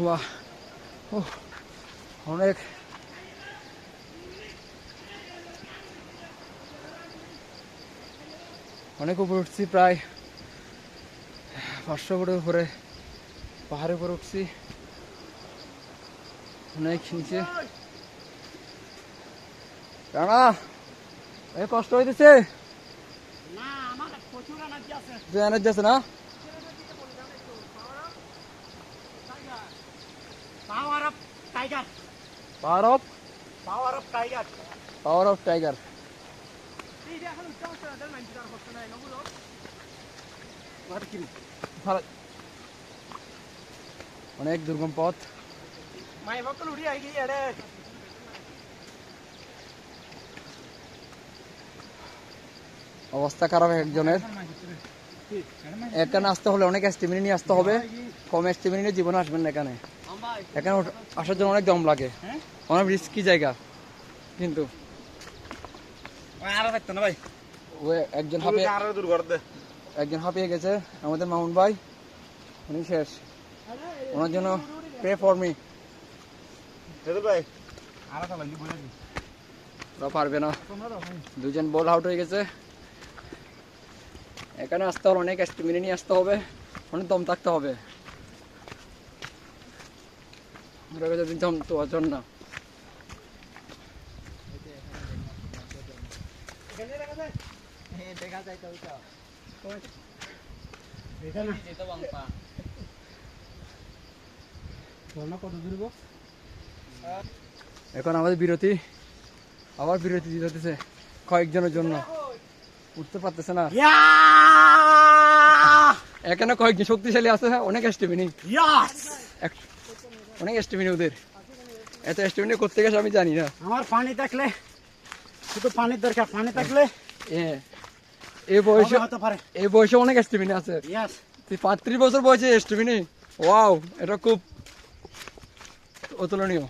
বাহ, উহ, অনেক অনেক উপরে উঠছি, প্রায় 500 ফুটের উপরে পাহাড়ের উপরে উঠছি, অনেক নিচে। রানা কষ্ট হইতেছে এনার্জি আছে না? Power of tiger. অনেক দুর্গম পথ। অবস্থা খারাপ একজনের। এখানে আসতে হলে অনেক স্টেমিনা নিয়ে আসতে হবে, কম স্টেমিনা নিয়ে জীবনে আসবেন না। এখানে এখানে আসার জন্য অনেক দম লাগে, অনেক রিস্কি জায়গা। কিন্তু একজন হাঁপিয়ে গেছে, আমাদের মামুন ভাই, উনি শেষ। ওনার জন্য প্রে ফর মি। পারবে না, দুজন বল আউট হয়ে গেছে। এখানে আসতে হলে অনেক স্টেমিনা নিয়ে আসতে হবে, অনেক দম থাকতে হবে। যদি দম তো অচল না। এখন আমাদের বিরতি, আবার বিরতি দিতে হতেছে কয়েকজনের জন্য, উঠতে পারতেছে না। এখানে কয়েকজন শক্তিশালী আছে, অনেক স্টেমিনি, অনেক স্টেমিনি ওদের। এত স্টেমিনি করতে গেছে আমি জানি না। আমার পানি থাকলে, শুধু পানির দরকার, পানি থাকলে এই বয়সে অনেক স্টেমিনি আছে। 35 বছর বয়সে স্টেমিনি, ওয়াও, এটা খুব অতুলনীয়।